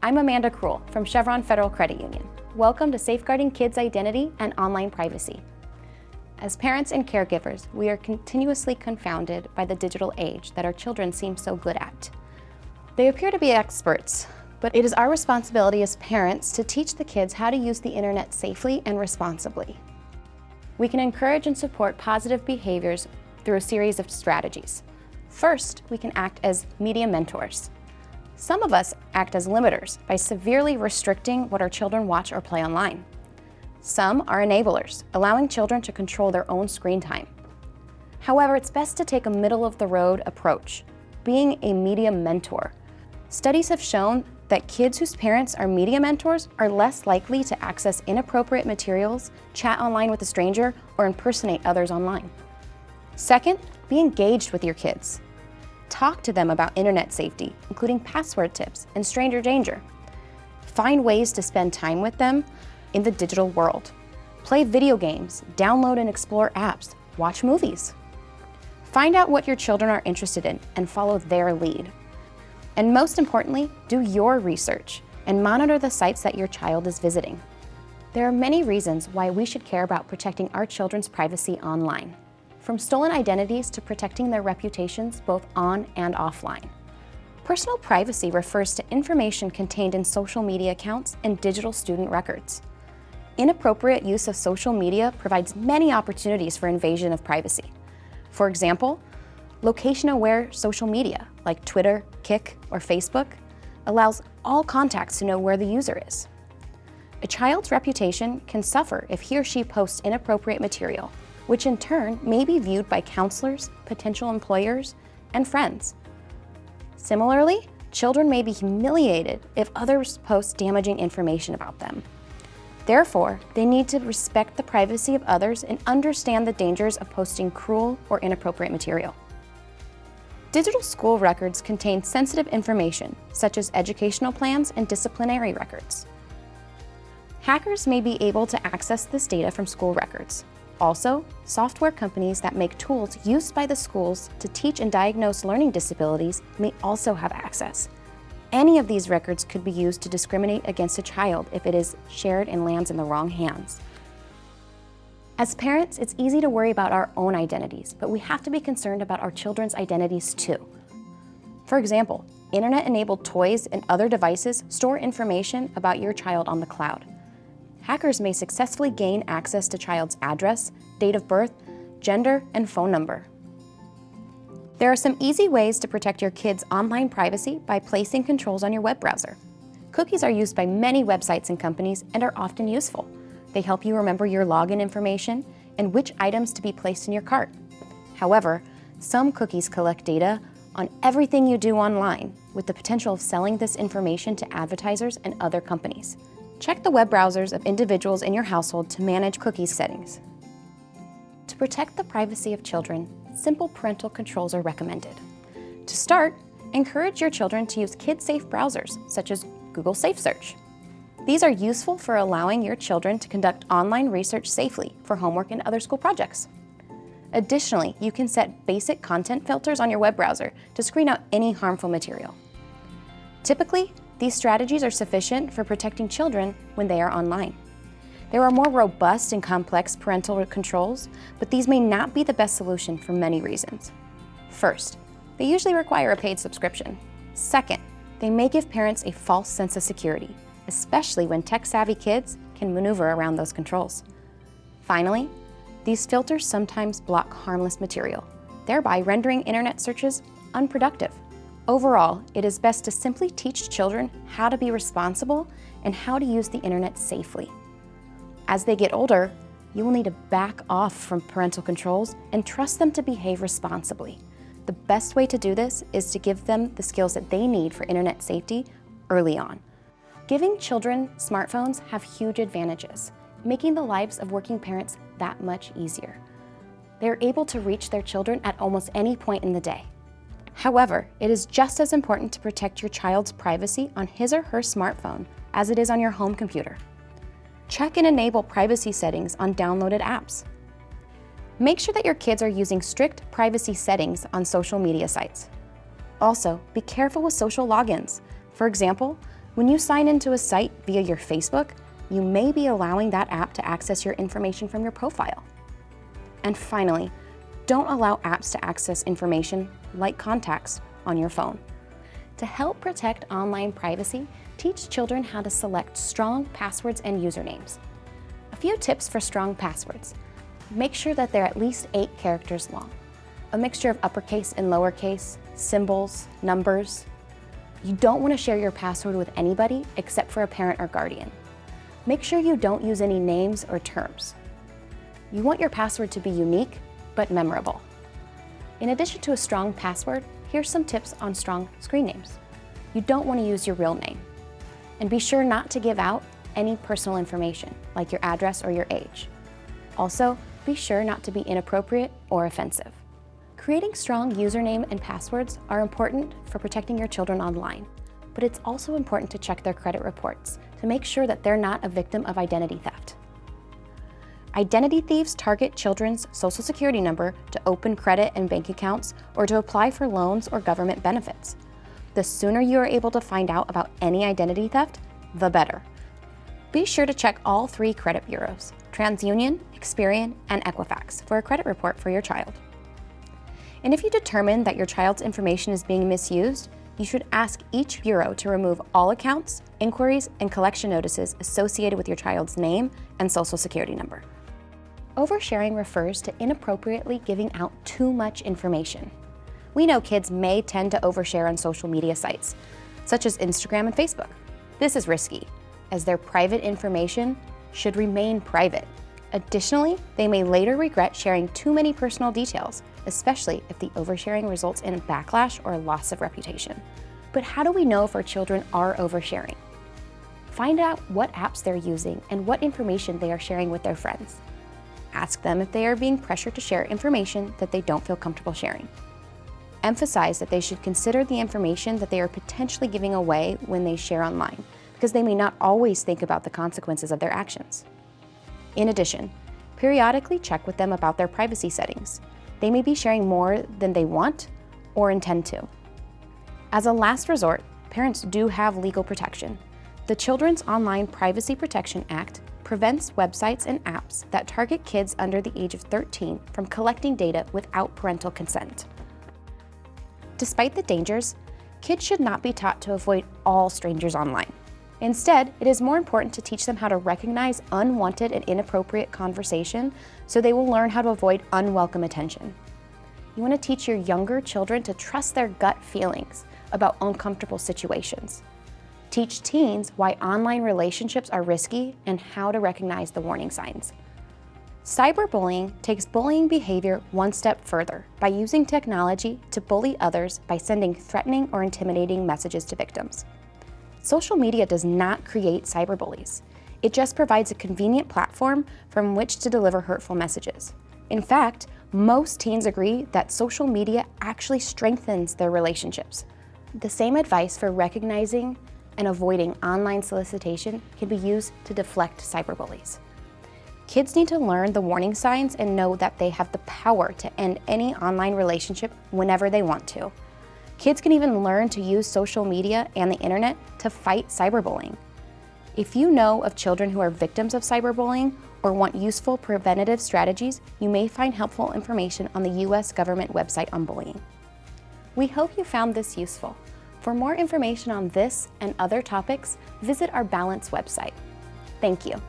I'm Amanda Krull from Chevron Federal Credit Union. Welcome to Safeguarding Kids' Identity and Online Privacy. As parents and caregivers, we are continuously confounded by the digital age that our children seem so good at. They appear to be experts, but it is our responsibility as parents to teach the kids how to use the internet safely and responsibly. We can encourage and support positive behaviors through a series of strategies. First, we can act as media mentors. Some of us act as limiters by severely restricting what our children watch or play online. Some are enablers, allowing children to control their own screen time. However, it's best to take a middle-of-the-road approach, being a media mentor. Studies have shown that kids whose parents are media mentors are less likely to access inappropriate materials, chat online with a stranger, or impersonate others online. Second, be engaged with your kids. Talk to them about internet safety, including password tips and stranger danger. Find ways to spend time with them in the digital world. Play video games, download and explore apps, watch movies. Find out what your children are interested in and follow their lead. And most importantly, do your research and monitor the sites that your child is visiting. There are many reasons why we should care about protecting our children's privacy online, from stolen identities to protecting their reputations both on and offline. Personal privacy refers to information contained in social media accounts and digital student records. Inappropriate use of social media provides many opportunities for invasion of privacy. For example, location-aware social media, like Twitter, Kik, or Facebook, allows all contacts to know where the user is. A child's reputation can suffer if he or she posts inappropriate material, which in turn may be viewed by counselors, potential employers, and friends. Similarly, children may be humiliated if others post damaging information about them. Therefore, they need to respect the privacy of others and understand the dangers of posting cruel or inappropriate material. Digital school records contain sensitive information, such as educational plans and disciplinary records. Hackers may be able to access this data from school records. Also, software companies that make tools used by the schools to teach and diagnose learning disabilities may also have access. Any of these records could be used to discriminate against a child if it is shared and lands in the wrong hands. As parents, it's easy to worry about our own identities, but we have to be concerned about our children's identities too. For example, internet-enabled toys and other devices store information about your child on the cloud. Hackers may successfully gain access to child's address, date of birth, gender, and phone number. There are some easy ways to protect your kids' online privacy by placing controls on your web browser. Cookies are used by many websites and companies and are often useful. They help you remember your login information and which items to be placed in your cart. However, some cookies collect data on everything you do online, with the potential of selling this information to advertisers and other companies. Check the web browsers of individuals in your household to manage cookie settings. To protect the privacy of children, simple parental controls are recommended. To start, encourage your children to use kid-safe browsers, such as Google Safe Search. These are useful for allowing your children to conduct online research safely for homework and other school projects. Additionally, you can set basic content filters on your web browser to screen out any harmful material. Typically, these strategies are sufficient for protecting children when they are online. There are more robust and complex parental controls, but these may not be the best solution for many reasons. First, they usually require a paid subscription. Second, they may give parents a false sense of security, especially when tech-savvy kids can maneuver around those controls. Finally, these filters sometimes block harmless material, thereby rendering internet searches unproductive. Overall, it is best to simply teach children how to be responsible and how to use the internet safely. As they get older, you will need to back off from parental controls and trust them to behave responsibly. The best way to do this is to give them the skills that they need for internet safety early on. Giving children smartphones have huge advantages, making the lives of working parents that much easier. They are able to reach their children at almost any point in the day. However, it is just as important to protect your child's privacy on his or her smartphone as it is on your home computer. Check and enable privacy settings on downloaded apps. Make sure that your kids are using strict privacy settings on social media sites. Also, be careful with social logins. For example, When you sign into a site via your Facebook, you may be allowing that app to access your information from your profile. And finally, don't allow apps to access information like contacts on your phone. To help protect online privacy, teach children how to select strong passwords and usernames. A few tips for strong passwords. Make sure that they're at least 8 characters long. A mixture of uppercase and lowercase, symbols, numbers. You don't want to share your password with anybody except for a parent or guardian. Make sure you don't use any names or terms. You want your password to be unique but memorable. In addition to a strong password, here's some tips on strong screen names. You don't want to use your real name. And be sure not to give out any personal information, like your address or your age. Also, be sure not to be inappropriate or offensive. Creating strong username and passwords are important for protecting your children online, but it's also important to check their credit reports to make sure that they're not a victim of identity theft. Identity thieves target children's Social Security number to open credit and bank accounts or to apply for loans or government benefits. The sooner you are able to find out about any identity theft, the better. Be sure to check all 3 credit bureaus, TransUnion, Experian, and Equifax, for a credit report for your child. And if you determine that your child's information is being misused, you should ask each bureau to remove all accounts, inquiries, and collection notices associated with your child's name and Social Security number. Oversharing refers to inappropriately giving out too much information. We know kids may tend to overshare on social media sites, such as Instagram and Facebook. This is risky, as their private information should remain private. Additionally, they may later regret sharing too many personal details, especially if the oversharing results in backlash or loss of reputation. But how do we know if our children are oversharing? Find out what apps they're using and what information they are sharing with their friends. Ask them if they are being pressured to share information that they don't feel comfortable sharing. Emphasize that they should consider the information that they are potentially giving away when they share online, because they may not always think about the consequences of their actions. In addition, periodically check with them about their privacy settings. They may be sharing more than they want or intend to. As a last resort, parents do have legal protection. The Children's Online Privacy Protection Act prevents websites and apps that target kids under the age of 13 from collecting data without parental consent. Despite the dangers, kids should not be taught to avoid all strangers online. Instead, it is more important to teach them how to recognize unwanted and inappropriate conversation so they will learn how to avoid unwelcome attention. You want to teach your younger children to trust their gut feelings about uncomfortable situations. Teach teens why online relationships are risky and how to recognize the warning signs. Cyberbullying takes bullying behavior one step further by using technology to bully others by sending threatening or intimidating messages to victims. Social media does not create cyberbullies. It just provides a convenient platform from which to deliver hurtful messages. In fact, most teens agree that social media actually strengthens their relationships. The same advice for recognizing and avoiding online solicitation can be used to deflect cyberbullies. Kids need to learn the warning signs and know that they have the power to end any online relationship whenever they want to. Kids can even learn to use social media and the internet to fight cyberbullying. If you know of children who are victims of cyberbullying or want useful preventative strategies, you may find helpful information on the U.S. government website on bullying. We hope you found this useful. For more information on this and other topics, visit our Balance website. Thank you.